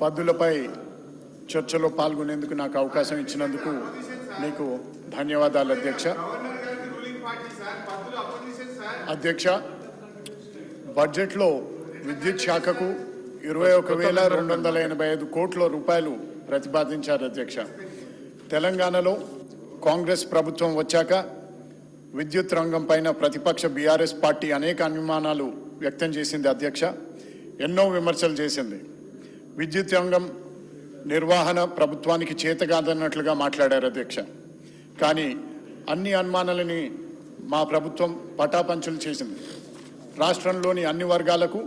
పద్దులపై చర్చలో పాల్గొనేందుకు నాకు అవకాశం ఇచ్చినందుకు మీకు ధన్యవాదాలు అధ్యక్ష. అధ్యక్ష, బడ్జెట్లో విద్యుత్ శాఖకు 21,285 కోట్ల రూపాయలు ప్రతిపాదించారు అధ్యక్ష. తెలంగాణలో కాంగ్రెస్ ప్రభుత్వం వచ్చాక విద్యుత్ రంగం పైన ప్రతిపక్ష బీఆర్ఎస్ పార్టీ అనేక అనుమానాలు వ్యక్తం చేసింది అధ్యక్ష. ఎన్నో విమర్శలు చేసింది. విద్యుత్ రంగం నిర్వహణ ప్రభుత్వానికి చేతగాదన్నట్లుగా మాట్లాడారు అధ్యక్ష. కానీ అన్ని అనుమానాలని మా ప్రభుత్వం పటాపంచలు చేసింది. రాష్ట్రంలోని అన్ని వర్గాలకు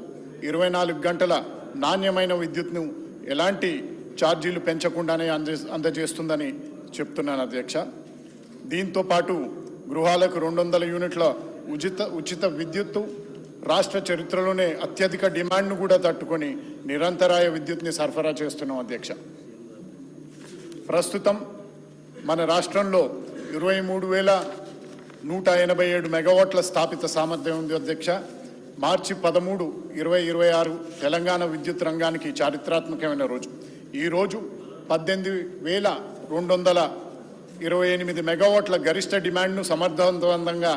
24 గంటల నాణ్యమైన విద్యుత్ను ఎలాంటి ఛార్జీలు పెంచకుండానే అందజేస్తుందని చెప్తున్నాను అధ్యక్ష. దీంతో పాటు గృహాలకు 200 యూనిట్ల ఉచిత విద్యుత్తు రాష్ట్ర చరిత్రలోనే అత్యధిక డిమాండ్ను కూడా తట్టుకొని నిరంతరాయ విద్యుత్ని సరఫరా చేస్తున్నాం అధ్యక్ష. ప్రస్తుతం మన రాష్ట్రంలో 23,187 మెగావాట్ల స్థాపిత సామర్థ్యం ఉంది అధ్యక్ష. మార్చి 13, 2026 తెలంగాణ విద్యుత్ రంగానికి చారిత్రాత్మకమైన రోజు. ఈరోజు 18,228 మెగావాట్ల గరిష్ట డిమాండ్ను సమర్థవంతంగా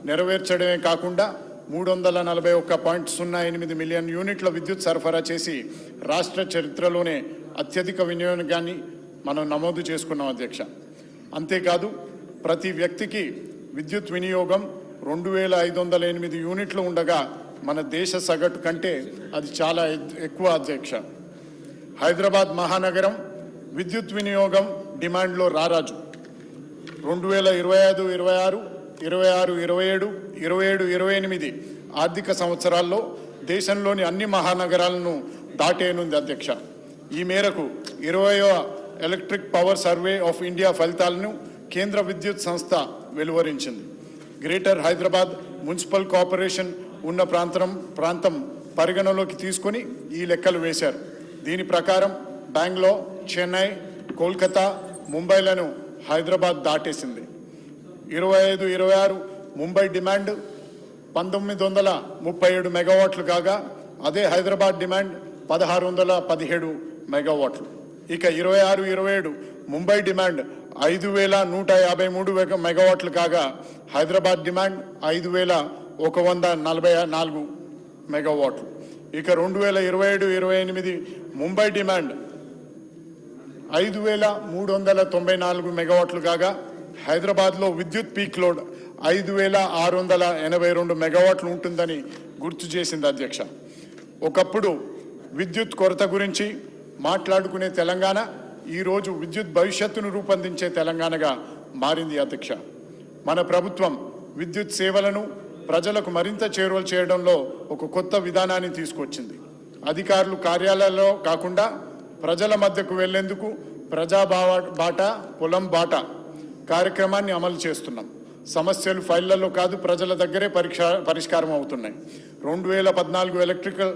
నెరవేర్చడమే కాకుండా 341.08 మిలియన్ యూనిట్ల విద్యుత్ సరఫరా చేసి రాష్ట్ర చరిత్రలోనే అత్యధిక వినియోగాన్ని మనం నమోదు చేసుకున్నాం అధ్యక్ష. అంతేకాదు ప్రతి వ్యక్తికి విద్యుత్ వినియోగం 2,508 యూనిట్లు ఉండగా మన దేశ సగటు కంటే అది చాలా ఎక్కువ అధ్యక్ష. హైదరాబాద్ మహానగరం విద్యుత్ వినియోగం డిమాండ్లో రారాజు. 2025-26, 26-27, 27-28 ఆర్థిక సంవత్సరాల్లో దేశంలోని అన్ని మహానగరాలను దాటేనుంది అధ్యక్ష. ఈ మేరకు 20వ electric power survey of India ఫలితాలను కేంద్ర విద్యుత్ సంస్థ వెలువరించింది. గ్రేటర్ హైదరాబాద్ మున్సిపల్ కార్పొరేషన్ ఉన్న ప్రాంతం పరిగణలోకి తీసుకొని ఈ లెక్కలు వేశారు. దీని ప్రకారం బెంగళూరు, చెన్నై, కోల్కతా, ముంబైలను హైదరాబాద్ దాటేసింది. 25-26 ముంబై డిమాండ్ 1,937 మెగావాట్లు కాగా అదే హైదరాబాద్ డిమాండ్ 1,617 మెగావాట్లు. ఇక 26-27 ముంబై డిమాండ్ 5,153 మెగావాట్లు కాగా హైదరాబాద్ డిమాండ్ 5,144 మెగావాట్లు. ఇక 2027-28 ముంబై డిమాండ్ 5,394 మెగావాట్లు కాగా హైదరాబాద్లో విద్యుత్ పీక్ లోడ్ 5,682 మెగావాట్లు ఉంటుందని గుర్తు చేసింది అధ్యక్ష. ఒకప్పుడు విద్యుత్ కొరత గురించి మాట్లాడుకునే తెలంగాణ ఈరోజు విద్యుత్ భవిష్యత్తును రూపొందించే తెలంగాణగా మారింది అధ్యక్ష. మన ప్రభుత్వం విద్యుత్ సేవలను ప్రజలకు మరింత చేరువలు చేయడంలో ఒక కొత్త విధానాన్ని తీసుకొచ్చింది. అధికారులు కార్యాలయాల్లో కాకుండా ప్రజల మధ్యకు వెళ్లేందుకు ప్రజా బాట పొలం బాట కార్యక్రమాన్ని అమలు చేస్తున్నాం. సమస్యలు ఫైళ్లలో కాదు, ప్రజల దగ్గరే పరిష్కారం అవుతున్నాయి. 2014 ఎలక్ట్రికల్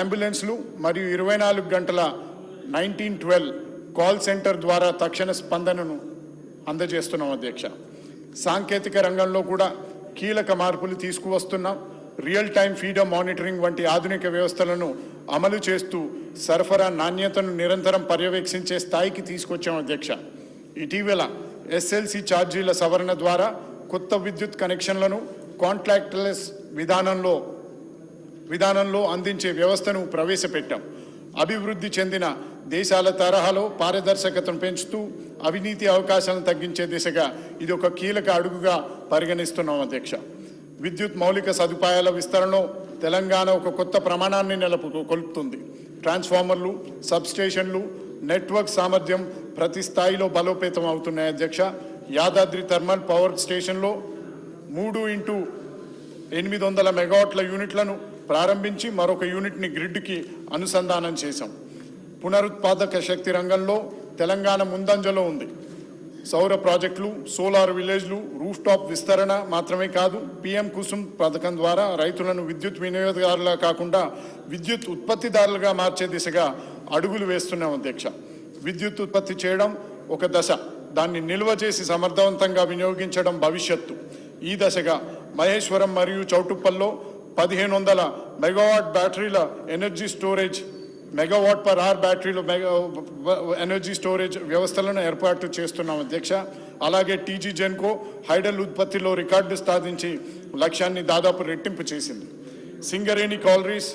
అంబులెన్స్లు మరియు 24 గంటల 1912 కాల్ సెంటర్ ద్వారా తక్షణ స్పందనను అందజేస్తున్నాం అధ్యక్ష. సాంకేతిక రంగంలో కూడా కీలక మార్పులు తీసుకువస్తున్నాం. రియల్ టైం ఫీడర్ మానిటరింగ్ వంటి ఆధునిక వ్యవస్థలను అమలు చేస్తూ సరఫరా నాణ్యతను నిరంతరం పర్యవేక్షించే స్థాయికి తీసుకొచ్చాం అధ్యక్ష. ఇటీవల ఎస్ఎల్సి ఛార్జీల సవరణ ద్వారా కొత్త విద్యుత్ కనెక్షన్లను కాంట్రాక్ట్లెస్ విధానంలో అందించే వ్యవస్థను ప్రవేశపెట్టాం. అభివృద్ధి చెందిన దేశాల తరహాలో పారదర్శకతను పెంచుతూ అవినీతి అవకాశాలను తగ్గించే దిశగా ఇది ఒక కీలక అడుగుగా పరిగణిస్తున్నాం అధ్యక్ష. విద్యుత్ మౌలిక సదుపాయాల విస్తరణలో తెలంగాణ ఒక కొత్త ప్రమాణాన్ని నెలకొల్పుతుంది. ట్రాన్స్ఫార్మర్లు, సబ్స్టేషన్లు, నెట్వర్క్ సామర్థ్యం ప్రతి స్థాయిలో బలోపేతం అవుతున్నాయి అధ్యక్ష. యాదాద్రి థర్మల్ పవర్ స్టేషన్లో 3x800 మెగావాట్ల యూనిట్లను ప్రారంభించి మరొక యూనిట్ని గ్రిడ్కి అనుసంధానం చేశాం. పునరుత్పాదక శక్తి రంగంలో తెలంగాణ ముందంజలో ఉంది. సౌర ప్రాజెక్టులు, సోలార్ విలేజ్లు, రూఫ్ టాప్ విస్తరణ మాత్రమే కాదు, PM కుసుమ్ పథకం ద్వారా రైతులను విద్యుత్ వినియోగదారులుగా కాకుండా విద్యుత్ ఉత్పత్తిదారులుగా మార్చే దిశగా అడుగులు వేస్తున్నాం అధ్యక్ష. విద్యుత్ ఉత్పత్తి చేయడం ఒక దశ, దాన్ని నిల్వ చేసి సమర్థవంతంగా వినియోగించడం భవిష్యత్తు. ఈ దశగా మహేశ్వరం మరియు చౌటుప్పల్లో 1500 మెగావాట్ బ్యాటరీల energy storage megawatt per hour బ్యాటరీలు ఎనర్జీ స్టోరేజ్ వ్యవస్థలను ఏర్పాటు చేస్తున్నాం అధ్యక్ష. అలాగే టీజీ జెన్కో హైడల్ ఉత్పత్తిలో రికార్డు సాధించి లక్ష్యాన్ని దాదాపు రెట్టింపు చేసింది. సింగరేణి కాలరీస్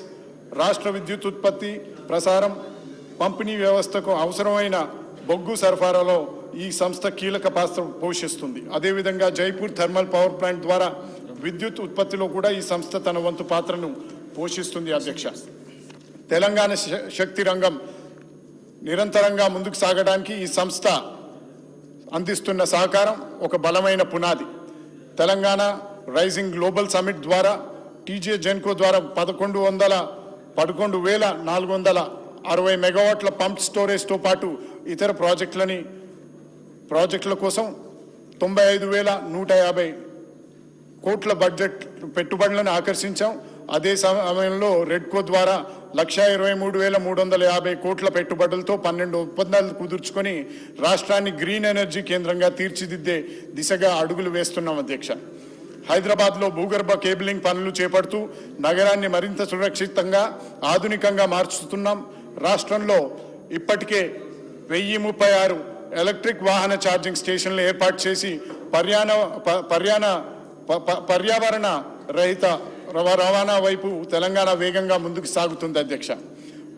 రాష్ట్ర విద్యుత్ ఉత్పత్తి ప్రసారం పంపిణీ వ్యవస్థకు అవసరమైన బొగ్గు సరఫరాలో ఈ సంస్థ కీలక పాత్ర పోషిస్తుంది. అదేవిధంగా జైపూర్ థర్మల్ పవర్ ప్లాంట్ ద్వారా విద్యుత్ ఉత్పత్తిలో కూడా ఈ సంస్థ తన వంతు పాత్రను పోషిస్తుంది అధ్యక్ష. తెలంగాణ శక్తి రంగం నిరంతరంగా ముందుకు సాగడానికి ఈ సంస్థ అందిస్తున్న సహకారం ఒక బలమైన పునాది. తెలంగాణ రైజింగ్ గ్లోబల్ సమిట్ ద్వారా టీజే జెన్కో ద్వారా 11,460 మెగావాట్ల పంప్ స్టోరేజ్తో పాటు ఇతర ప్రాజెక్టుల కోసం 95,150 కోట్ల బడ్జెట్ పెట్టుబడులను ఆకర్షించాం. అదే సమయంలో రెడ్కో ద్వారా 1,23,350 కోట్ల పెట్టుబడులతో 12 ఒప్పందాలు కుదుర్చుకొని రాష్ట్రాన్ని గ్రీన్ ఎనర్జీ కేంద్రంగా తీర్చిదిద్దే దిశగా అడుగులు వేస్తున్నాం అధ్యక్ష. హైదరాబాద్లో భూగర్భ కేబులింగ్ పనులు చేపడుతూ నగరాన్ని మరింత సురక్షితంగా ఆధునికంగా మార్చుతున్నాం. రాష్ట్రంలో ఇప్పటికే 1036 ఎలక్ట్రిక్ వాహన ఛార్జింగ్ స్టేషన్లు ఏర్పాటు చేసి పర్యావరణ రహిత రవాణా వైపు తెలంగాణ వేగంగా ముందుకు సాగుతుంది అధ్యక్ష.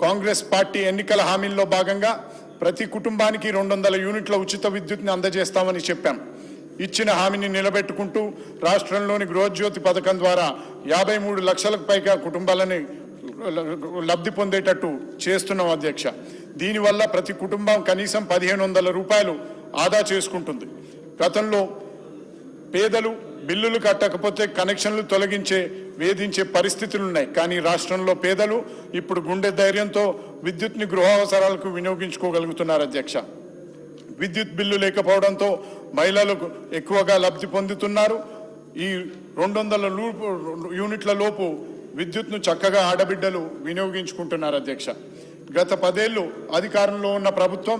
కాంగ్రెస్ పార్టీ ఎన్నికల హామీల్లో భాగంగా ప్రతి కుటుంబానికి 200 యూనిట్ల ఉచిత విద్యుత్ని అందజేస్తామని చెప్పాం. ఇచ్చిన హామీని నిలబెట్టుకుంటూ రాష్ట్రంలోని గృహజ్యోతి పథకం ద్వారా 53 లక్షలకు పైగా కుటుంబాలని లబ్ధి పొందేటట్టు చేస్తున్నాం అధ్యక్ష. దీనివల్ల ప్రతి కుటుంబం కనీసం 1,500 రూపాయలు ఆదా చేసుకుంటుంది. గతంలో పేదలు బిల్లులు కట్టకపోతే కనెక్షన్లు తొలగించే వేధించే పరిస్థితులు ఉన్నాయి. కానీ రాష్ట్రంలో పేదలు ఇప్పుడు గుండె ధైర్యంతో విద్యుత్ని గృహ అవసరాలకు వినియోగించుకోగలుగుతున్నారు అధ్యక్ష. విద్యుత్ బిల్లు లేకపోవడంతో మహిళలు ఎక్కువగా లబ్ధి పొందుతున్నారు. ఈ 200 యూనిట్ల లోపు విద్యుత్ను చక్కగా ఆడబిడ్డలు వినియోగించుకుంటున్నారు అధ్యక్ష. గత 10 ఏళ్ళు అధికారంలో ఉన్న ప్రభుత్వం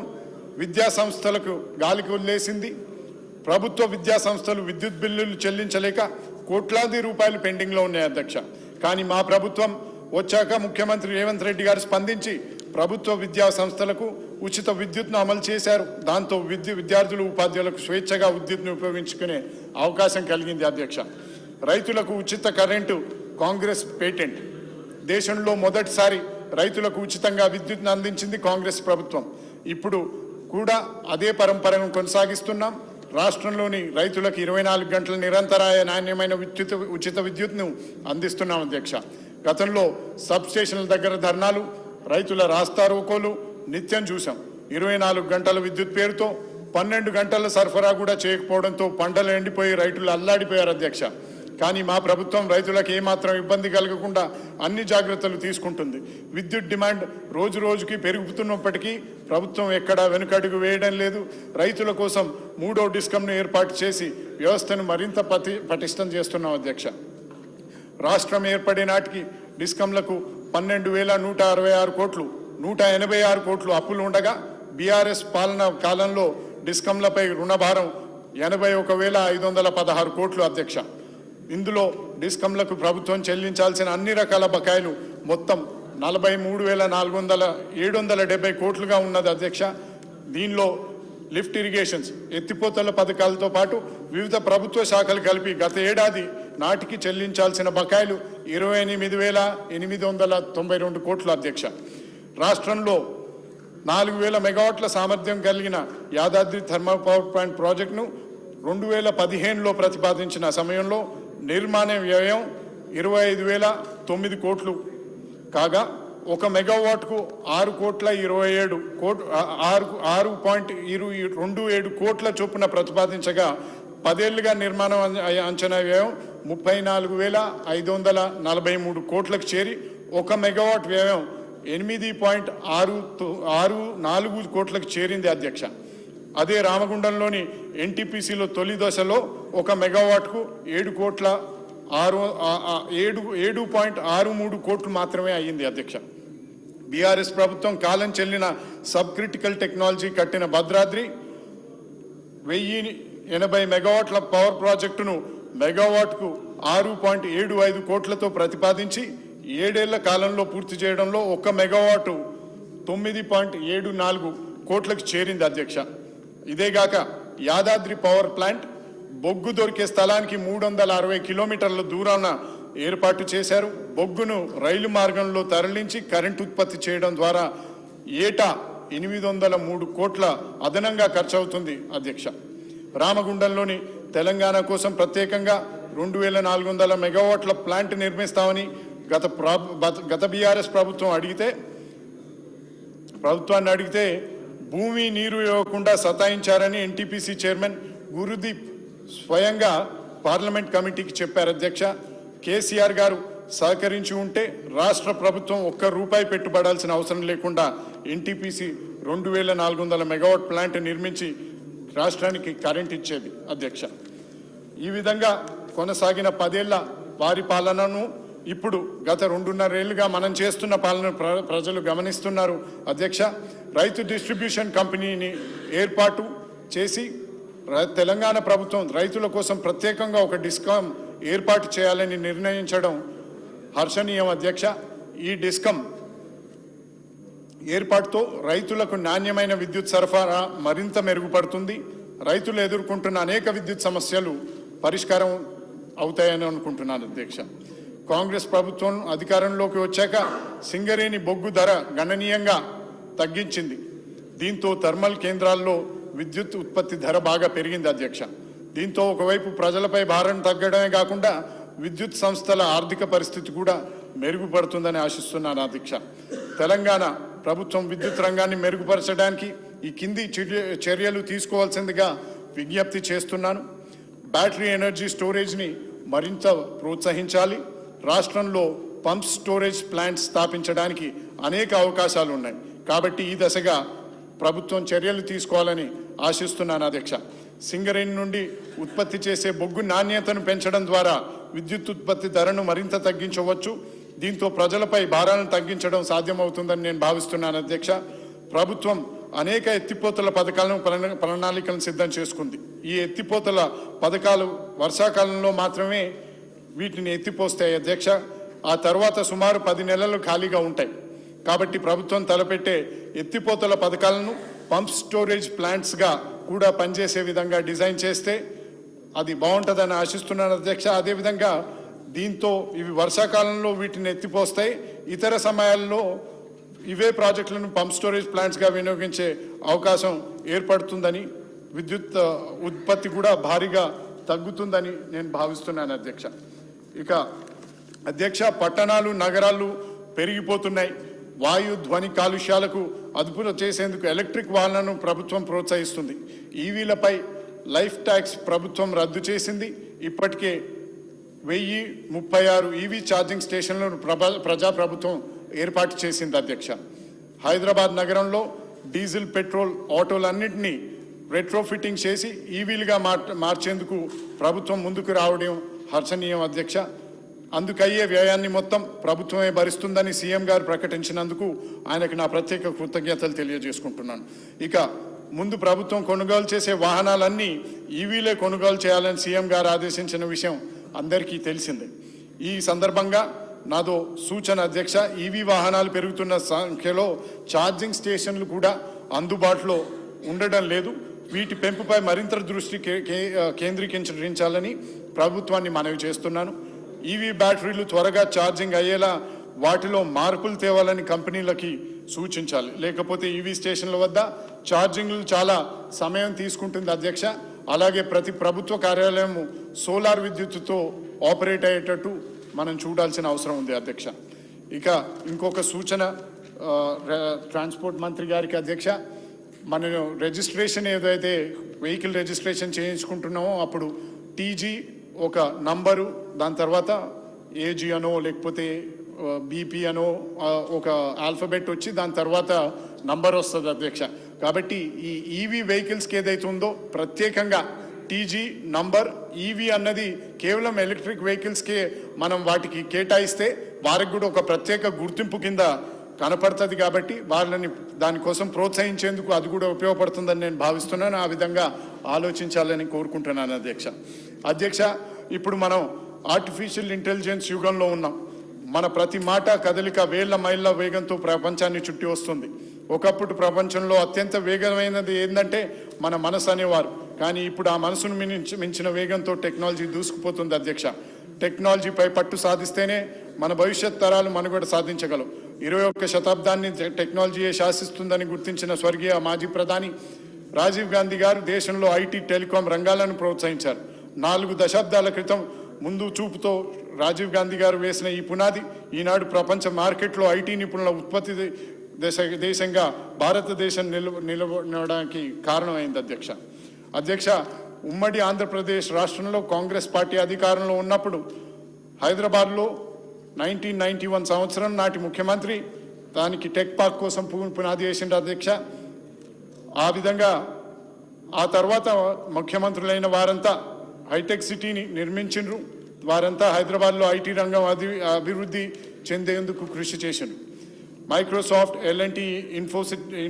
విద్యా సంస్థలకు గాలికి వదిలేసింది. ప్రభుత్వ విద్యా సంస్థలు విద్యుత్ బిల్లులు చెల్లించలేక కోట్లాది రూపాయలు పెండింగ్లో ఉన్నాయి అధ్యక్ష. కానీ మా ప్రభుత్వం వచ్చాక ముఖ్యమంత్రి రేవంత్ రెడ్డి గారు స్పందించి ప్రభుత్వ విద్యా సంస్థలకు ఉచిత విద్యుత్ను అమలు చేశారు. దాంతో విద్యార్థులు ఉపాధ్యాయులకు స్వేచ్ఛగా విద్యుత్ను ఉపయోగించుకునే అవకాశం కలిగింది అధ్యక్ష. రైతులకు ఉచిత కరెంటు కాంగ్రెస్ పేటెంట్. దేశంలో మొదటిసారి రైతులకు ఉచితంగా విద్యుత్ను అందించింది కాంగ్రెస్ ప్రభుత్వం. ఇప్పుడు కూడా అదే పరంపరను కొనసాగిస్తున్నాం. రాష్ట్రంలోని రైతులకు 24 గంటల నిరంతరాయ నాణ్యమైన ఉచిత విద్యుత్ను అందిస్తున్నాం అధ్యక్ష. గతంలో సబ్ స్టేషన్ల దగ్గర ధర్నాలు, రైతుల రాస్తారోకోలు నిత్యం చూసాం. 24 గంటల విద్యుత్ పేరుతో 12 గంటల సరఫరా కూడా చేయకపోవడంతో పంటలు ఎండిపోయి రైతులు అల్లాడిపోయారు అధ్యక్ష. కానీ మా ప్రభుత్వం రైతులకు ఏమాత్రం ఇబ్బంది కలగకుండా అన్ని జాగ్రత్తలు తీసుకుంటుంది. విద్యుత్ డిమాండ్ రోజు రోజుకి పెరుగుతున్నప్పటికీ ప్రభుత్వం ఎక్కడా వెనుకడుగు వేయడం లేదు. రైతుల కోసం 3వ డిస్కంను ఏర్పాటు చేసి వ్యవస్థను మరింత పటిష్టం చేస్తున్నాం అధ్యక్ష. రాష్ట్రం ఏర్పడే నాటికి డిస్కంలకు 12,166 కోట్లు 186 కోట్లు అప్పులు ఉండగా బీఆర్ఎస్ పాలన కాలంలో డిస్కంలపై రుణభారం 81,516 కోట్లు అధ్యక్ష. ఇందులో డిస్కంలకు ప్రభుత్వం చెల్లించాల్సిన అన్ని రకాల బకాయిలు మొత్తం 43,770 కోట్లుగా ఉన్నది అధ్యక్ష. దీనిలో లిఫ్ట్ ఇరిగేషన్స్, ఎత్తిపోతల పథకాలతో పాటు వివిధ ప్రభుత్వ శాఖలు కలిపి గత ఏడాది నాటికి చెల్లించాల్సిన బకాయిలు 28,892 కోట్లు అధ్యక్ష. రాష్ట్రంలో 4,000 మెగావాట్ల సామర్థ్యం కలిగిన యాదాద్రి థర్మల్ పవర్ ప్లాంట్ ప్రాజెక్టును 2015లో ప్రతిపాదించిన సమయంలో నిర్మాణ వ్యయం 25,009 కోట్లు కాగా 1 మెగావాట్కు 6,27 కోట్ల చొప్పున ప్రతిపాదించగా 10 ఏళ్లుగా నిర్మాణం అంచనా వ్యయం 34,543 కోట్లకు చేరి 1 మెగావాట్ వ్యయం 8.664 కోట్లకు చేరింది అధ్యక్ష. అదే రామగుండంలోని ఎన్టీపీసీలో తొలి దశలో 1 మెగావాట్కు 7.63 కోట్లు మాత్రమే అయ్యింది అధ్యక్ష. బీఆర్ఎస్ ప్రభుత్వం కాలం చెల్లిన సబ్ క్రిటికల్ టెక్నాలజీ కట్టిన భద్రాద్రి 1080 మెగావాట్ల పవర్ ప్రాజెక్టును మెగావాట్కు 6.75 కోట్లతో ప్రతిపాదించి 7 ఏళ్ల కాలంలో పూర్తి చేయడంలో 1 మెగావాటు 9.74 కోట్లకు చేరింది అధ్యక్ష. ఇదేగాక యాదాద్రి పవర్ ప్లాంట్ బొగ్గు దొరికే స్థలానికి 360 కిలోమీటర్ల దూరాన ఏర్పాటు చేశారు. బొగ్గును రైలు మార్గంలో తరలించి కరెంటు ఉత్పత్తి చేయడం ద్వారా ఏటా 803 కోట్ల అదనంగా ఖర్చు అవుతుంది అధ్యక్ష. రామగుండంలోని తెలంగాణ కోసం ప్రత్యేకంగా 2400 మెగావాట్ల ప్లాంట్ నిర్మిస్తామని గత బీఆర్ఎస్ ప్రభుత్వాన్ని అడిగితే భూమి నీరు ఇవ్వకుండా సతాయించారని ఎన్టీపీసీ చైర్మన్ గురుదీప్ స్వయంగా పార్లమెంట్ కమిటీకి చెప్పారు అధ్యక్ష. కేసీఆర్ గారు సహకరించి ఉంటే రాష్ట్ర ప్రభుత్వం ₹1 పెట్టుబడాల్సిన అవసరం లేకుండా ఎన్టీపీసీ 2400 మెగావాట్ ప్లాంట్ నిర్మించి రాష్ట్రానికి కరెంట్ ఇచ్చేది అధ్యక్ష. ఈ విధంగా కొనసాగిన 10 ఏళ్ల వారి పాలనను ఇప్పుడు గత 2.5 ఏళ్లుగా మనం చేస్తున్న పాలన ప్రజలు గమనిస్తున్నారు అధ్యక్ష. రైతు డిస్ట్రిబ్యూషన్ కంపెనీని ఏర్పాటు చేసి తెలంగాణ ప్రభుత్వం రైతుల కోసం ప్రత్యేకంగా ఒక డిస్కాం ఏర్పాటు చేయాలని నిర్ణయించడం హర్షణీయం అధ్యక్ష. ఈ డిస్కాం ఏర్పాటుతో రైతులకు నాణ్యమైన విద్యుత్ సరఫరా మరింత మెరుగుపడుతుంది. రైతులు ఎదుర్కొంటున్న అనేక విద్యుత్ సమస్యలు పరిష్కారం అవుతాయని అనుకుంటున్నాను అధ్యక్ష. కాంగ్రెస్ ప్రభుత్వం అధికారంలోకి వచ్చాక సింగరేణి బొగ్గు ధర గణనీయంగా తగ్గించింది. దీంతో థర్మల్ కేంద్రాల్లో విద్యుత్ ఉత్పత్తి ధర బాగా పెరిగింది అధ్యక్ష. దీంతో ఒకవైపు ప్రజలపై భారం తగ్గడమే కాకుండా విద్యుత్ సంస్థల ఆర్థిక పరిస్థితి కూడా మెరుగుపడుతుందని ఆశిస్తున్నాను అధ్యక్ష. తెలంగాణ ప్రభుత్వం విద్యుత్ రంగాన్ని మెరుగుపరచడానికి ఈ కింది చర్యలు తీసుకోవాల్సిందిగా విజ్ఞప్తి చేస్తున్నాను. బ్యాటరీ ఎనర్జీ స్టోరేజ్ని మరింత ప్రోత్సహించాలి. రాష్ట్రంలో పంప్ స్టోరేజ్ ప్లాంట్ స్థాపించడానికి అనేక అవకాశాలు ఉన్నాయి కాబట్టి ఈ దశగా ప్రభుత్వం చర్యలు తీసుకోవాలని ఆశిస్తున్నాను అధ్యక్ష. సింగరేణి నుండి ఉత్పత్తి చేసే బొగ్గు నాణ్యతను పెంచడం ద్వారా విద్యుత్ ఉత్పత్తి ధరను మరింత తగ్గించవచ్చు. దీంతో ప్రజలపై భారాలను తగ్గించడం సాధ్యమవుతుందని నేను భావిస్తున్నాను అధ్యక్ష. ప్రభుత్వం అనేక ఎత్తిపోతల పథకాలను ప్రణాళికలను సిద్ధం చేసుకుంది. ఈ ఎత్తిపోతల పథకాలు వర్షాకాలంలో మాత్రమే వీటిని ఎత్తిపోస్తాయి అధ్యక్ష. ఆ తర్వాత సుమారు 10 నెలలు ఖాళీగా ఉంటాయి. కాబట్టి ప్రభుత్వం తలపెట్టే ఎత్తిపోతల పథకాలను పంప్ స్టోరేజ్ ప్లాంట్స్గా కూడా పనిచేసే విధంగా డిజైన్ చేస్తే అది బాగుంటుందని ఆశిస్తున్నాను అధ్యక్ష. అదేవిధంగా దీంతో ఇవి వర్షాకాలంలో వీటిని ఎత్తిపోస్తాయి. ఇతర సమయాల్లో ఇవే ప్రాజెక్టులను పంప్ స్టోరేజ్ ప్లాంట్స్గా వినియోగించే అవకాశం ఏర్పడుతుందని విద్యుత్ ఉత్పత్తి కూడా భారీగా తగ్గుతుందని నేను భావిస్తున్నాను అధ్యక్ష. ఇక అధ్యక్ష, పట్టణాలు నగరాలు పెరిగిపోతున్నాయి. వాయు ధ్వని కాలుష్యాలకు అదుపు చేసేందుకు ఎలక్ట్రిక్ వాహనాలను ప్రభుత్వం ప్రోత్సహిస్తుంది. ఈవీలపై లైఫ్ ట్యాక్స్ ప్రభుత్వం రద్దు చేసింది. ఇప్పటికే 1036 ఈవీ ఛార్జింగ్ స్టేషన్లను ప్రజాప్రభుత్వం ఏర్పాటు చేసింది అధ్యక్ష. హైదరాబాద్ నగరంలో డీజిల్ పెట్రోల్ ఆటోలన్నింటినీ రెట్రోఫిట్టింగ్ చేసి ఈవీలుగా మార్చేందుకు ప్రభుత్వం ముందుకు రావడం హర్షణీయం అధ్యక్ష. అందుకయ్యే వ్యయాన్ని మొత్తం ప్రభుత్వమే భరిస్తుందని సీఎం గారు ప్రకటించినందుకు ఆయనకు నా ప్రత్యేక కృతజ్ఞతలు తెలియజేసుకుంటున్నాను. ఇక ముందు ప్రభుత్వం కొనుగోలు చేసే వాహనాలన్నీ ఈవీలే కొనుగోలు చేయాలని సీఎం గారు ఆదేశించిన విషయం అందరికీ తెలిసిందే. ఈ సందర్భంగా నాదో సూచన అధ్యక్ష. ఈవీ వాహనాలు పెరుగుతున్న సంఖ్యలో ఛార్జింగ్ స్టేషన్లు కూడా అందుబాటులో ఉండడం లేదు. వీటి పెంపుపై మరింత దృష్టి కేంద్రీకరించాలని ప్రభుత్వాన్ని మనవి చేస్తున్నాను. ఈవీ బ్యాటరీలు త్వరగా ఛార్జింగ్ అయ్యేలా వాటిలో మార్పులు తేవాలని కంపెనీలకి సూచించాలి. లేకపోతే ఈవీ స్టేషన్ల వద్ద ఛార్జింగ్లు చాలా సమయం తీసుకుంటుంది అధ్యక్ష. అలాగే ప్రతి ప్రభుత్వ కార్యాలయం సోలార్ విద్యుత్తుతో ఆపరేట్ అయ్యేటట్టు మనం చూడాల్సిన అవసరం ఉంది అధ్యక్ష. ఇక ఇంకొక సూచన ట్రాన్స్పోర్ట్ మంత్రి గారికి అధ్యక్ష. మనం రిజిస్ట్రేషన్ ఏదైతే వెహికల్ రిజిస్ట్రేషన్ చేయించుకుంటున్నామో అప్పుడు టీజీ ఒక నంబరు, దాని తర్వాత ఏజీ అనో లేకపోతే బీపీ అనో ఒక ఆల్ఫబెట్ వచ్చి దాని తర్వాత నంబర్ వస్తుంది అధ్యక్ష. కాబట్టి ఈ ఈవీ వెహికల్స్కి ఏదైతే ఉందో ప్రత్యేకంగా టీజీ నంబర్ ఈవీ అన్నది కేవలం ఎలక్ట్రిక్ వెహికల్స్కే మనం వాటికి కేటాయిస్తే వారికి కూడా ఒక ప్రత్యేక గుర్తింపు కింద కనపడుతుంది. కాబట్టి వాళ్ళని దానికోసం ప్రోత్సహించేందుకు అది కూడా ఉపయోగపడుతుందని నేను భావిస్తున్నాను. ఆ విధంగా ఆలోచించాలని కోరుకుంటున్నాను అధ్యక్ష. ఇప్పుడు మనం ఆర్టిఫిషియల్ ఇంటెలిజెన్స్ యుగంలో ఉన్నాం. మన ప్రతి మాట కదలిక వేళ్ల మైళ్ళ వేగంతో ప్రపంచాన్ని చుట్టి వస్తుంది. ఒకప్పుడు ప్రపంచంలో అత్యంత వేగమైనది ఏంటంటే మన మనసు అనేవారు. కానీ ఇప్పుడు ఆ మనసును మించిన వేగంతో టెక్నాలజీ దూసుకుపోతుంది అధ్యక్ష. టెక్నాలజీపై పట్టు సాధిస్తేనే మన భవిష్యత్ తరాలు మనుగడ సాధించగలవు. 21వ శతాబ్దాన్ని టెక్నాలజీయే శాసిస్తుందని గుర్తించిన స్వర్గీయ మాజీ ప్రధాని రాజీవ్ గాంధీ గారు దేశంలో ఐటీ, టెలికాం రంగాలను ప్రోత్సహించారు. 4 దశాబ్దాల క్రితం ముందు చూపుతో రాజీవ్ గాంధీ గారు వేసిన ఈ పునాది ఈనాడు ప్రపంచ మార్కెట్లో ఐటీ నిపుణుల ఉత్పత్తి దేశంగా భారతదేశం నిలవడానికి కారణమైంది అధ్యక్ష. ఉమ్మడి ఆంధ్రప్రదేశ్ రాష్ట్రంలో కాంగ్రెస్ పార్టీ అధికారంలో ఉన్నప్పుడు హైదరాబాద్లో 1991 సంవత్సరం నాటి ముఖ్యమంత్రి దానికి టెక్ పార్క్ కోసం పునాది వేసిండ్రు అధ్యక్ష. ఆ విధంగా ఆ తర్వాత ముఖ్యమంత్రులైన వారంతా హైటెక్ సిటీని నిర్మించిండ్రు. వారంతా హైదరాబాద్లో ఐటీ రంగం అభివృద్ధి చెందేందుకు కృషి చేసిండ్రు. Microsoft, L&T,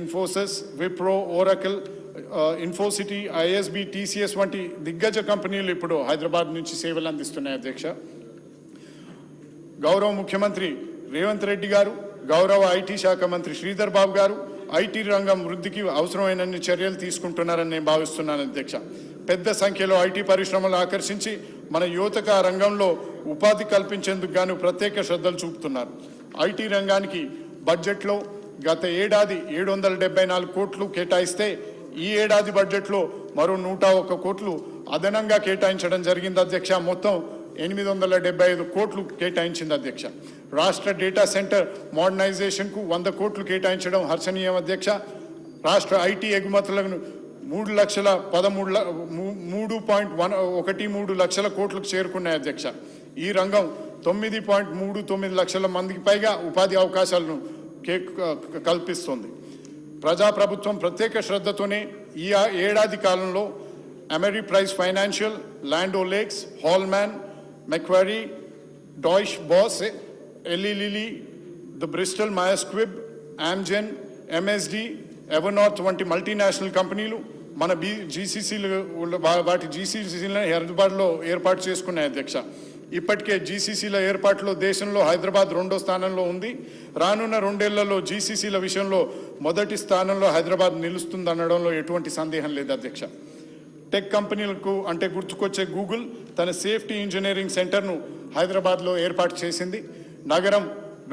Infosys, Wipro, Oracle, Infocity, ISB, TCS వంటి దిగ్గజ కంపెనీలు ఇప్పుడు హైదరాబాద్ నుంచి సేవలు అందిస్తున్నాయి అధ్యక్ష. గౌరవ ముఖ్యమంత్రి రేవంత్ రెడ్డి గారు, గౌరవ ఐటీ శాఖ మంత్రి శ్రీధర్ బాబు గారు ఐటీ రంగం వృద్ధికి అవసరమైనన్ని చర్యలు తీసుకుంటున్నారని నేను భావిస్తున్నాను అధ్యక్ష. పెద్ద సంఖ్యలో ఐటీ పరిశ్రమలు ఆకర్షించి మన యువతకు ఆ రంగంలో ఉపాధి కల్పించేందుకు గాను ప్రత్యేక శ్రద్ధలు చూపుతున్నారు. ఐటీ రంగానికి బడ్జెట్లో గత ఏడాది 774 కోట్లు కేటాయిస్తే ఈ ఏడాది బడ్జెట్లో మరో 101 కోట్లు అదనంగా కేటాయించడం జరిగింది అధ్యక్ష. మొత్తం 875 కోట్లు కేటాయించింది అధ్యక్ష. రాష్ట్ర డేటా సెంటర్ మోడర్నైజేషన్కు 100 కోట్లు కేటాయించడం హర్షణీయం అధ్యక్ష. రాష్ట్ర ఐటీ ఎగుమతులను 3.13 లక్షల కోట్లకు చేరుకున్నాయి అధ్యక్ష. ఈ రంగం 9.39 లక్షల మందికి పైగా ఉపాధి అవకాశాలను కల్పిస్తుంది. ప్రజాప్రభుత్వం ప్రత్యేక శ్రద్ధతోనే ఈ ఏడాది కాలంలో Ameriprise Financial, Land O'Lakes, Hallman, Macquarie, Deutsche Boerse, Eli Lilly, the Bristol Myers Squibb, Amgen, MSD, Evernorth వంటి మల్టీనేషనల్ కంపెనీలు మన వాటి GCCలను హైదరాబాద్లో ఏర్పాటు చేసుకున్నాయి అధ్యక్ష. ఇప్పటికే GCCల ఏర్పాటులో దేశంలో హైదరాబాద్ 2వ స్థానంలో ఉంది. రానున్న 2 ఏళ్లలో GCCల విషయంలో మొదటి స్థానంలో హైదరాబాద్ నిలుస్తుందనడంలో ఎటువంటి సందేహం లేదు అధ్యక్ష. టెక్ కంపెనీలకు అంటే గుర్తుకొచ్చే గూగుల్ తన సేఫ్టీ ఇంజనీరింగ్ సెంటర్ను హైదరాబాద్లో ఏర్పాటు చేసింది. నగరం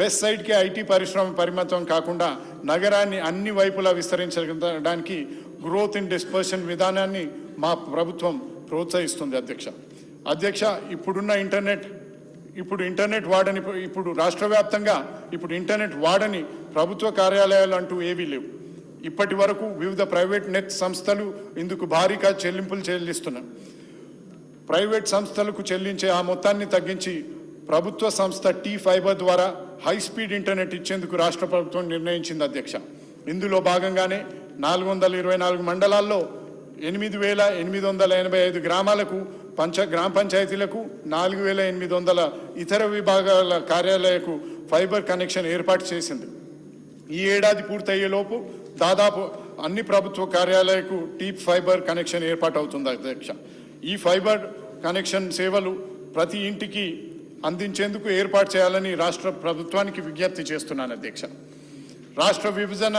వెస్ట్ సైడ్కి ఐటీ పరిశ్రమ పరిమితం కాకుండా నగరాన్ని అన్ని వైపులా విస్తరించడానికి గ్రోత్ ఇన్ డిస్పర్షన్ విధానాన్ని మా ప్రభుత్వం ప్రోత్సహిస్తుంది అధ్యక్ష. ఇప్పుడు రాష్ట్ర వ్యాప్తంగా ఇంటర్నెట్ వాడని ప్రభుత్వ కార్యాలయాలు అంటూ ఏవీ లేవు. ఇప్పటి వరకు వివిధ ప్రైవేట్ నెట్ సంస్థలు ఇందుకు భారీగా చెల్లింపులు చెల్లిస్తున్నాయి. ప్రైవేట్ సంస్థలకు చెల్లించే ఆ మొత్తాన్ని తగ్గించి ప్రభుత్వ సంస్థ T-Fiber ద్వారా హై స్పీడ్ ఇంటర్నెట్ ఇచ్చేందుకు రాష్ట్ర ప్రభుత్వం నిర్ణయించింది అధ్యక్ష. ఇందులో భాగంగానే 424 మండలాల్లో 8,885 గ్రామాలకు గ్రామ పంచాయతీలకు 4,800 ఇతర విభాగాల కార్యాలయాలకు ఫైబర్ కనెక్షన్ ఏర్పాటు చేసింది. ఈ ఏడాది పూర్తయ్యేలోపు దాదాపు అన్ని ప్రభుత్వ కార్యాలయాలకు T-Fiber కనెక్షన్ ఏర్పాటు అవుతుంది అధ్యక్ష. ఈ ఫైబర్ కనెక్షన్ సేవలు ప్రతి ఇంటికి అందించేందుకు ఏర్పాటు చేయాలని రాష్ట్ర ప్రభుత్వానికి విజ్ఞప్తి చేస్తున్నాను అధ్యక్ష. రాష్ట్ర విభజన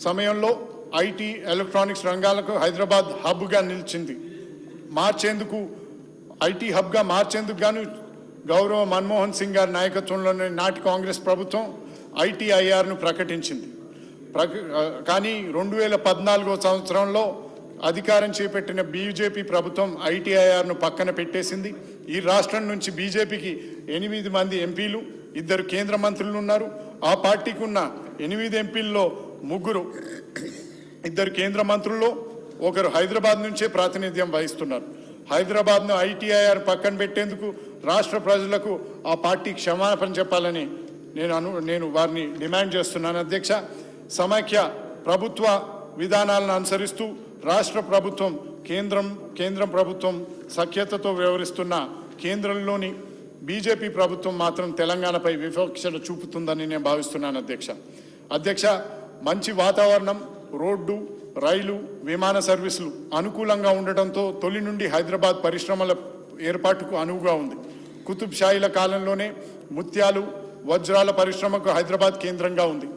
సమయంలో ఐటీ, ఎలక్ట్రానిక్స్ రంగాలకు హైదరాబాద్ హబ్గా నిలిచింది. ఐటీ హబ్గా మార్చేందుకు గాను గౌరవ మన్మోహన్ సింగ్ గారి నాయకత్వంలోని నాటి కాంగ్రెస్ ప్రభుత్వం ITIRను ప్రకటించింది. కానీ 2014 సంవత్సరంలో అధికారం చేపట్టిన బీజేపీ ప్రభుత్వం ITIRను పక్కన పెట్టేసింది. ఈ రాష్ట్రం నుంచి బీజేపీకి 8 మంది ఎంపీలు, 2 కేంద్ర మంత్రులు ఉన్నారు. ఆ పార్టీకి ఉన్న 8 ఎంపీల్లో 3 2 కేంద్ర మంత్రుల్లో 1 హైదరాబాద్ నుంచే ప్రాతినిధ్యం వహిస్తున్నారు. హైదరాబాద్ను ITIR పక్కన పెట్టేందుకు రాష్ట్ర ప్రజలకు ఆ పార్టీ క్షమాపణ చెప్పాలని నేను వారిని డిమాండ్ చేస్తున్నాను అధ్యక్ష. సమైక్య ప్రభుత్వ విధానాలను అనుసరిస్తూ రాష్ట్ర ప్రభుత్వం కేంద్రం ప్రభుత్వం సఖ్యతతో వ్యవహరిస్తున్న కేంద్రంలోని బీజేపీ ప్రభుత్వం మాత్రం తెలంగాణపై వివక్షత చూపుతుందని నేను భావిస్తున్నాను అధ్యక్ష. మంచి వాతావరణం, రోడ్డు, రైలు, విమాన సర్వీసులు అనుకూలంగా ఉండటంతో తొలి నుండి హైదరాబాద్ పరిశ్రమల ఏర్పాటుకు అనువుగా ఉంది. కుతుబ్ షాహీల కాలంలోనే ముత్యాలు వజ్రాల పరిశ్రమకు హైదరాబాద్ కేంద్రంగా ఉంది.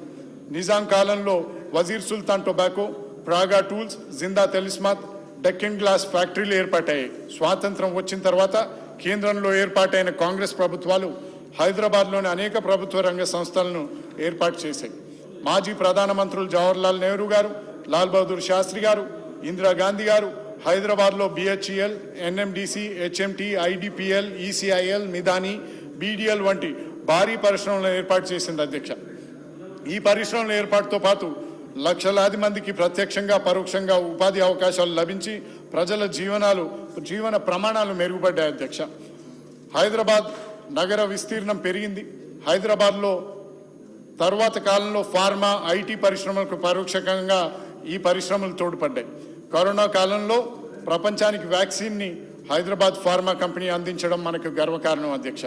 నిజాం కాలంలో వజీర్ సుల్తాన్ టొబాకో, ప్రాగా టూల్స్, జిందా తెలిస్మాత్, డెక్కన్ గ్లాస్ ఫ్యాక్టరీలు ఏర్పాటయ్యాయి. స్వాతంత్రం వచ్చిన తర్వాత కేంద్రంలో ఏర్పాటైన కాంగ్రెస్ ప్రభుత్వాలు హైదరాబాద్లోని అనేక ప్రభుత్వ రంగ సంస్థలను ఏర్పాటు చేశాయి. మాజీ ప్రధానమంత్రులు జవహర్లాల్ నెహ్రూ గారు, లాల్ బహదూర్ శాస్త్రి గారు, ఇందిరాగాంధీ గారు హైదరాబాద్లో BHEL, NMDC, HMT, IDPL, ECIL, Midhani, BDL వంటి భారీ పరిశ్రమలను ఏర్పాటు చేసింది అధ్యక్ష. ఈ పరిశ్రమల ఏర్పాటుతో పాటు లక్షలాది మందికి ప్రత్యక్షంగా పరోక్షంగా ఉపాధి అవకాశాలు లభించి ప్రజల జీవన ప్రమాణాలు మెరుగుపడ్డాయి అధ్యక్ష. హైదరాబాద్ నగర విస్తీర్ణం పెరిగింది. హైదరాబాద్లో తర్వాత కాలంలో ఫార్మా, ఐటీ పరిశ్రమలకు పరోక్షంగా ఈ పరిశ్రమలు తోడ్పడ్డాయి. కరోనా కాలంలో ప్రపంచానికి వ్యాక్సిన్ని హైదరాబాద్ ఫార్మా కంపెనీ అందించడం మనకు గర్వకారణం అధ్యక్ష.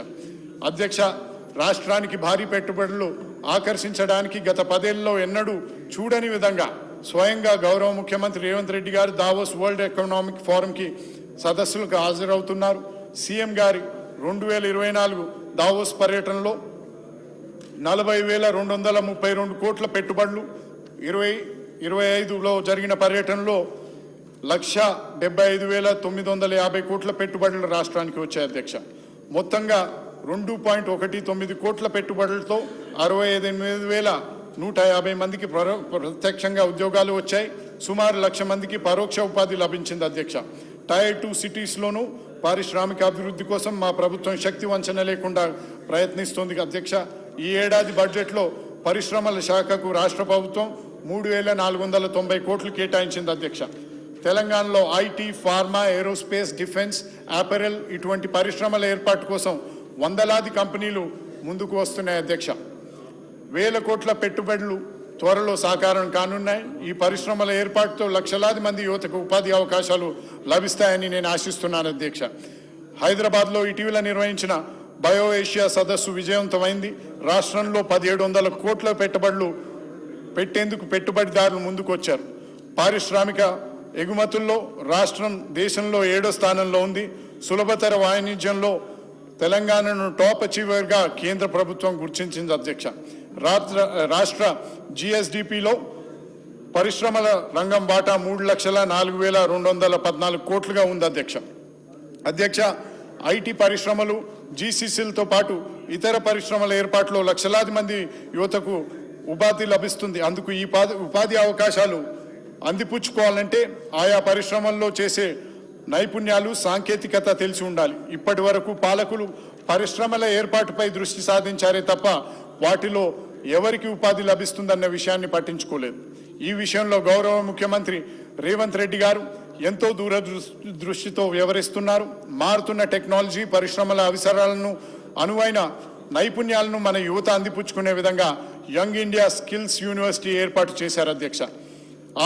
రాష్ట్రానికి భారీ పెట్టుబడులు ఆకర్షించడానికి గత 10 ఏళ్లలో ఎన్నడూ చూడని విధంగా స్వయంగా గౌరవ ముఖ్యమంత్రి రేవంత్ రెడ్డి గారు దావోస్ వరల్డ్ ఎకనామిక్ ఫోరంకి సదస్సులకు హాజరవుతున్నారు. సీఎం గారి 2024 దావోస్ పర్యటనలో 40,232 కోట్ల పెట్టుబడులు, 2025లో జరిగిన పర్యటనలో 1,75,950 కోట్ల పెట్టుబడులు రాష్ట్రానికి వచ్చాయి అధ్యక్ష. మొత్తంగా 2.19 కోట్ల పెట్టుబడులతో 68,150 మందికి ప్రత్యక్షంగా ఉద్యోగాలు వచ్చాయి. సుమారు 1,00,000 మందికి పరోక్ష ఉపాధి లభించింది అధ్యక్ష. టైర్ 2 సిటీస్లోనూ పారిశ్రామిక అభివృద్ధి కోసం మా ప్రభుత్వం శక్తి వంచన లేకుండా ప్రయత్నిస్తోంది అధ్యక్ష. ఈ ఏడాది బడ్జెట్లో పరిశ్రమల శాఖకు రాష్ట్ర ప్రభుత్వం 3,490 కోట్లు కేటాయించింది అధ్యక్ష. తెలంగాణలో IT, pharma, aerospace, defence, apparel ఇటువంటి పరిశ్రమల ఏర్పాటు కోసం వందలాది కంపెనీలు ముందుకు వస్తున్నాయి అధ్యక్ష. 1,000 కోట్ల పెట్టుబడులు త్వరలో సాకారం కానున్నాయి. ఈ పరిశ్రమల ఏర్పాటుతో లక్షలాది మంది యువతకు ఉపాధి అవకాశాలు లభిస్తాయని నేను ఆశిస్తున్నాను అధ్యక్ష. హైదరాబాద్లో ఇటీవల నిర్వహించిన బయో ఏషియా సదస్సు విజయవంతమైంది. రాష్ట్రంలో 1,700 కోట్ల పెట్టుబడులు పెట్టేందుకు పెట్టుబడిదారులు ముందుకు వచ్చారు. పారిశ్రామిక ఎగుమతుల్లో రాష్ట్రం దేశంలో 7వ స్థానంలో ఉంది. సులభతర వాణిజ్యంలో తెలంగాణను టాప్ అచీవర్గా కేంద్ర ప్రభుత్వం గుర్తించింది అధ్యక్ష. రాష్ట్ర జిఎస్డిపిలో పరిశ్రమల రంగం వాటా 3,04,214 కోట్లుగా ఉంది అధ్యక్ష. ఐటీ పరిశ్రమలు, జీసీసీలతో పాటు ఇతర పరిశ్రమల ఏర్పాటులో లక్షలాది మంది యువతకు ఉపాధి లభిస్తుంది. అందుకు ఈ ఉపాధి అవకాశాలు అందిపుచ్చుకోవాలంటే ఆయా పరిశ్రమల్లో చేసే నైపుణ్యాలు, సాంకేతికత తెలిసి ఉండాలి. ఇప్పటి వరకు పాలకులు పరిశ్రమల ఏర్పాటుపై దృష్టి సాధించారే తప్ప వాటిలో ఎవరికి ఉపాధి లభిస్తుందన్న విషయాన్ని పట్టించుకోలేదు. ఈ విషయంలో గౌరవ ముఖ్యమంత్రి రేవంత్ రెడ్డి గారు ఎంతో దూరదృష్టితో వ్యవహరిస్తున్నారు. మారుతున్న టెక్నాలజీ, పరిశ్రమల అవసరాలను, అనువైన నైపుణ్యాలను మన యువత అందిపుచ్చుకునే విధంగా యంగ్ ఇండియా స్కిల్స్ యూనివర్సిటీ ఏర్పాటు చేశారు అధ్యక్ష.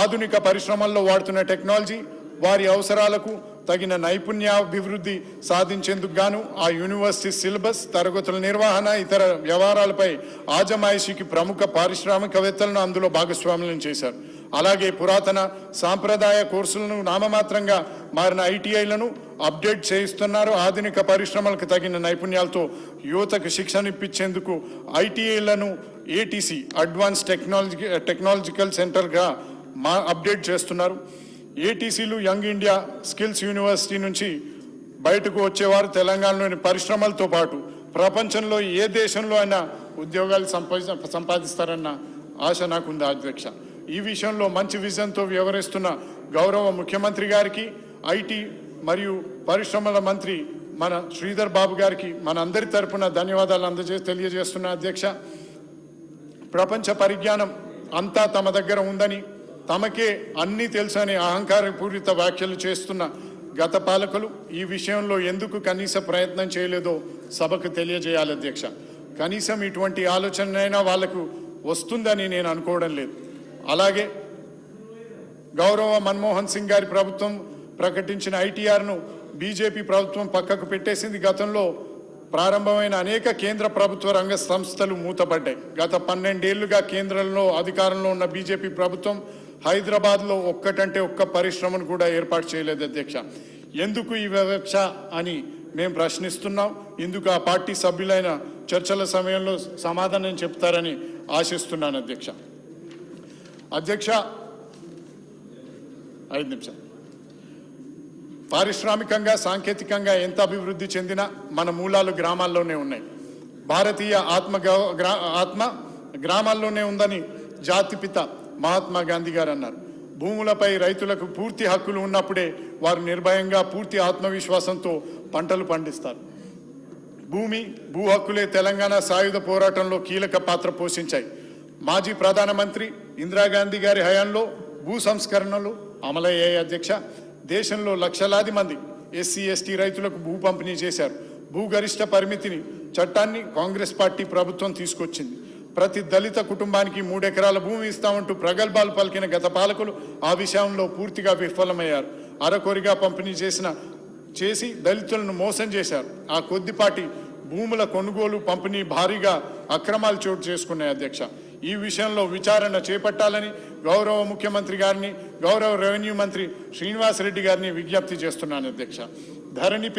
ఆధునిక పరిశ్రమల్లో వాడుతున్న టెక్నాలజీ, వారి అవసరాలకు తగిన నైపుణ్యాభివృద్ధి సాధించేందుకు గాను ఆ యూనివర్సిటీ సిలబస్, తరగతుల నిర్వహణ, ఇతర వ్యవహారాలపై ఆజమాయిషీకి ప్రముఖ పారిశ్రామికవేత్తలను అందులో భాగస్వాములను చేశారు. అలాగే పురాతన సాంప్రదాయ కోర్సులను నామమాత్రంగా మారిన ఐటీఐలను అప్డేట్ చేయిస్తున్నారు. ఆధునిక పరిశ్రమలకు తగిన నైపుణ్యాలతో యువతకు శిక్షణ ఇప్పించేందుకు ఐటీఐలను ఏటీసీ అడ్వాన్స్ టెక్నాలజికల్ సెంటర్గా అప్డేట్ చేస్తున్నారు. ఏటీసీలు యంగ్ ఇండియా స్కిల్స్ యూనివర్సిటీ నుంచి బయటకు వచ్చేవారు తెలంగాణలోని పరిశ్రమలతో పాటు ప్రపంచంలో ఏ దేశంలో అయినా ఉద్యోగాలు సంపాదిస్తారన్న ఆశ నాకుంది అధ్యక్ష. ఈ విషయంలో మంచి విజన్తో వ్యవహరిస్తున్న గౌరవ ముఖ్యమంత్రి గారికి, ఐటీ మరియు పరిశ్రమల మంత్రి మన శ్రీధర్ బాబు గారికి మన అందరి తరపున ధన్యవాదాలు తెలియజేస్తున్న అధ్యక్ష. ప్రపంచ పరిజ్ఞానం అంతా తమ దగ్గర ఉందని, తమకే అన్నీ తెలుసని అహంకారపూరిత వ్యాఖ్యలు చేస్తున్న గత పాలకులు ఈ విషయంలో ఎందుకు కనీస ప్రయత్నం చేయలేదో సభకు తెలియజేయాలి అధ్యక్ష. కనీసం ఇటువంటి ఆలోచనైనా వాళ్లకు వస్తుందని నేను అనుకోవడం లేదు. అలాగే గౌరవ మన్మోహన్ సింగ్ గారి ప్రభుత్వం ప్రకటించిన ఐటీఆర్ను బీజేపీ ప్రభుత్వం పక్కకు పెట్టేసింది. గతంలో ప్రారంభమైన అనేక కేంద్ర ప్రభుత్వ రంగ సంస్థలు మూతపడ్డాయి. గత 12 ఏళ్లుగా కేంద్రంలో అధికారంలో ఉన్న బీజేపీ ప్రభుత్వం హైదరాబాద్లో ఒక్క పరిశ్రమను కూడా ఏర్పాటు చేయలేదు అధ్యక్ష. ఎందుకు ఈ వివక్ష అని మేము ప్రశ్నిస్తున్నాం. ఇందుకు ఆ పార్టీ సభ్యులైన చర్చల సమయంలో సమాధానం చెప్తారని ఆశిస్తున్నాను. అధ్యక్ష 5 నిమిషాలు. పారిశ్రామికంగా సాంకేతికంగా ఎంత అభివృద్ధి చెందినా మన మూలాలు గ్రామాల్లోనే ఉన్నాయి. భారతీయ ఆత్మ గ్రామాల్లోనే ఉందని జాతిపిత మహాత్మా గాంధీ గారు అన్నారు. భూములపై రైతులకు పూర్తి హక్కులు ఉన్నప్పుడే వారు నిర్భయంగా పూర్తి ఆత్మవిశ్వాసంతో పంటలు పండిస్తారు. భూ హక్కులే తెలంగాణ సాయుధ పోరాటంలో కీలక పాత్ర పోషించాయి. మాజీ ప్రధానమంత్రి ఇందిరాగాంధీ గారి హయాంలో భూ సంస్కరణలు అమలయ్యాయి. అధ్యక్ష, దేశంలో లక్షలాది మంది ఎస్సీ ఎస్టీ రైతులకు భూ పంపిణీ చేశారు. భూగరిష్ట పరిమితిని చట్టాన్ని కాంగ్రెస్ పార్టీ ప్రభుత్వం తీసుకొచ్చింది. ప్రతి దళిత కుటుంబానికి 3 ఎకరాల భూమి ఇస్తామంటూ ప్రగల్భాలు పలికిన గత పాలకులు ఆ విషయంలో పూర్తిగా విఫలమయ్యారు. అరకొరిగా పంపిణీ చేసి దళితులను మోసం చేశారు. ఆ కొద్దిపాటి భూముల కొనుగోలు పంపిణీ భారీగా అక్రమాలు చోటు చేసుకున్నాయి. అధ్యక్ష, ఈ విషయంలో విచారణ చేపట్టాలని గౌరవ ముఖ్యమంత్రి గారిని, గౌరవ రెవెన్యూ మంత్రి శ్రీనివాసరెడ్డి గారిని విజ్ఞప్తి చేస్తున్నాను. అధ్యక్ష, ధరణి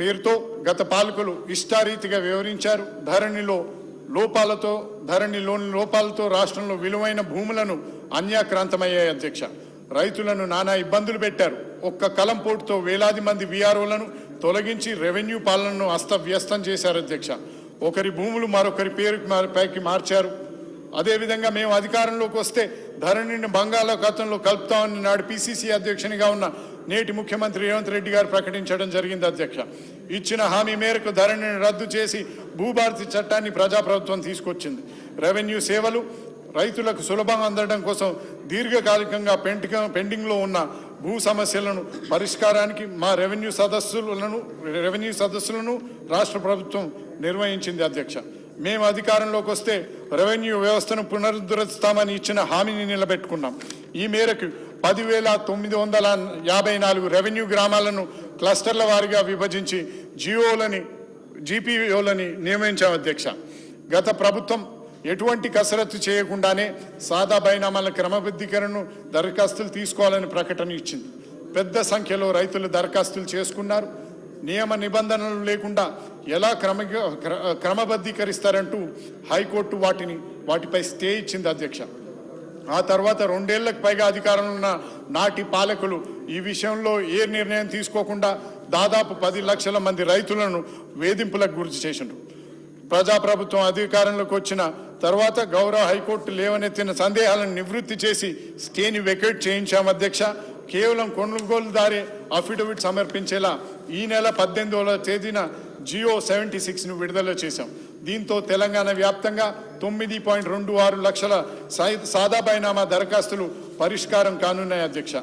పేరుతో గత పాలకులు ఇష్టారీతిగా వివరించారు. ధరణిలోని లోపాలతో రాష్ట్రంలో విలువైన భూములను అన్యాక్రాంతమయ్యాయి. అధ్యక్ష, రైతులను నానా ఇబ్బందులు పెట్టారు. ఒక్క కలంపోటుతో వేలాది మంది వీఆర్ఓలను తొలగించి రెవెన్యూ పాలనను అస్తవ్యస్తం చేశారు. అధ్యక్ష, ఒకరి భూములు మరొకరి పైకి మార్చారు. అదేవిధంగా మేము అధికారంలోకి వస్తే ధరణిని బంగాళాఖాతంలో కలుపుతామని నాడు పిసిసి అధ్యక్షునిగా ఉన్న నేటి ముఖ్యమంత్రి రేవంత్ రెడ్డి గారు ప్రకటించడం జరిగింది. అధ్యక్ష, ఇచ్చిన హామీ మేరకు ధరణిని రద్దు చేసి భూభారతి చట్టాన్ని ప్రజాప్రభుత్వం తీసుకొచ్చింది. రెవెన్యూ సేవలు రైతులకు సులభంగా అందడం కోసం దీర్ఘకాలికంగా పెండింగ్లో ఉన్న భూ సమస్యలను పరిష్కారానికి మా రెవెన్యూ సదస్సులను రాష్ట్ర ప్రభుత్వం నిర్వహించింది. అధ్యక్ష, మేము అధికారంలోకి వస్తే రెవెన్యూ వ్యవస్థను పునరుద్ధరిస్తామని ఇచ్చిన హామీని నిలబెట్టుకున్నాం. ఈ మేరకు 10,954 రెవెన్యూ గ్రామాలను క్లస్టర్ల వారీగా విభజించి జీపీఓలని నియమించాం. అధ్యక్ష, గత ప్రభుత్వం ఎటువంటి కసరత్తు చేయకుండానే సాదా బైనామాల క్రమబద్ధీకరణను దరఖాస్తులు తీసుకోవాలని ప్రకటన ఇచ్చింది. పెద్ద సంఖ్యలో రైతులు దరఖాస్తులు చేసుకున్నారు. నియమ నిబంధనలు లేకుండా ఎలా క్రమబద్ధీకరిస్తారంటూ హైకోర్టు వాటిపై స్టే ఇచ్చింది. అధ్యక్ష, ఆ తర్వాత 2 ఏళ్లకు పైగా అధికారంలో ఉన్న నాటి పాలకులు ఈ విషయంలో ఏ నిర్ణయం తీసుకోకుండా దాదాపు 10 లక్షల మంది రైతులను వేధింపులకు గురి చేసిండ్రు. ప్రజాప్రభుత్వం అధికారంలోకి వచ్చిన తర్వాత గౌరవ హైకోర్టు లేవనెత్తిన సందేహాలను నివృత్తి చేసి స్టేని వెకేట్ చేయించాం. అధ్యక్ష, కేవలం కొనుగోలుదారే అఫిడవిట్ సమర్పించేలా ఈ నెల 18వ తేదీన జియో 76ను విడుదల చేశాం. దీంతో తెలంగాణ వ్యాప్తంగా 9.26 లక్షల సాదా బైనామా దరఖాస్తులు పరిష్కారం కానున్నాయి. అధ్యక్ష,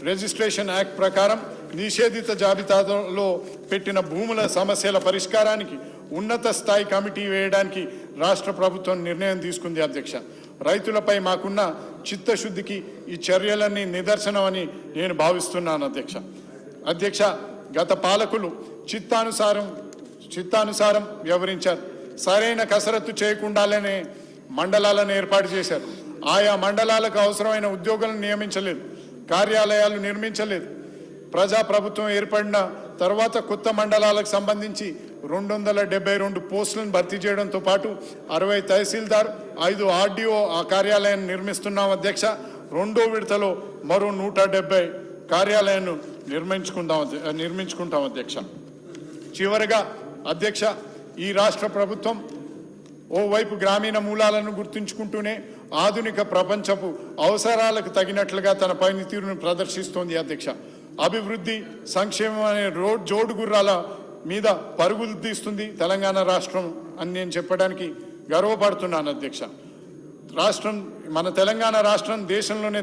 రిజిస్ట్రేషన్ యాక్ట్ ప్రకారం నిషేధిత జాబితాలో పెట్టిన భూముల సమస్యల పరిష్కారానికి ఉన్నత స్థాయి కమిటీ వేయడానికి రాష్ట్ర ప్రభుత్వం నిర్ణయం తీసుకుంది. అధ్యక్ష, రైతులపై మాకున్న చిత్తశుద్ధికి ఈ చర్యలన్నీ నిదర్శనమని నేను భావిస్తున్నాను. అధ్యక్ష, గత పాలకులు చిత్తానుసారం వ్యవహరించారు. సరైన కసరత్తు చేయకుండానే మండలాలను ఏర్పాటు చేశారు. ఆయా మండలాలకు అవసరమైన ఉద్యోగులను నియమించలేదు, కార్యాలయాలు నిర్మించలేదు. ప్రజాప్రభుత్వం ఏర్పడిన తర్వాత కొత్త మండలాలకు సంబంధించి 272 పోస్టులను భర్తీ చేయడంతో పాటు 60 తహసీల్దార్, 5 ఆర్డీఓ కార్యాలయాన్ని నిర్మిస్తున్నాం. అధ్యక్ష, 2వ విడతలో మరో 170 కార్యాలయాన్ని నిర్మించుకుంటాం. అధ్యక్ష, చివరగా అధ్యక్ష, ఈ రాష్ట్ర ప్రభుత్వం ఓవైపు గ్రామీణ మూలాలను గుర్తుంచుకుంటూనే ఆధునిక ప్రపంచపు అవసరాలకు తగినట్లుగా తన పనితీరును ప్రదర్శిస్తోంది. అధ్యక్ష, అభివృద్ధి సంక్షేమం అనే జోడు గుర్రాల మీద పరుగులు తీస్తుంది తెలంగాణ రాష్ట్రం అని నేను చెప్పడానికి గర్వపడుతున్నాను. అధ్యక్ష, మన తెలంగాణ రాష్ట్రం దేశంలోనే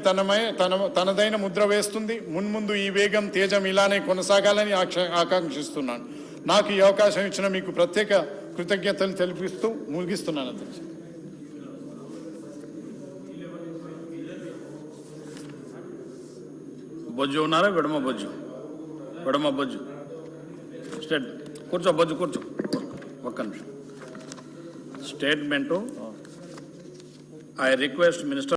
తనదైన ముద్ర వేస్తుంది. మున్ముందు ఈ వేగం తేజం ఇలానే కొనసాగాలని ఆకాంక్షిస్తున్నాను. నాకు ఈ అవకాశం ఇచ్చిన మీకు ప్రత్యేక కృతజ్ఞతలు తెలిపిస్తూ ముగిస్తున్నాను. అధ్యక్ష, బొజ్జు ఉన్నారా? విడమ బొజ్జు స్టేట్ కూర్చో. ఒక్క నిమిషం. స్టేట్మెంటు. I request minister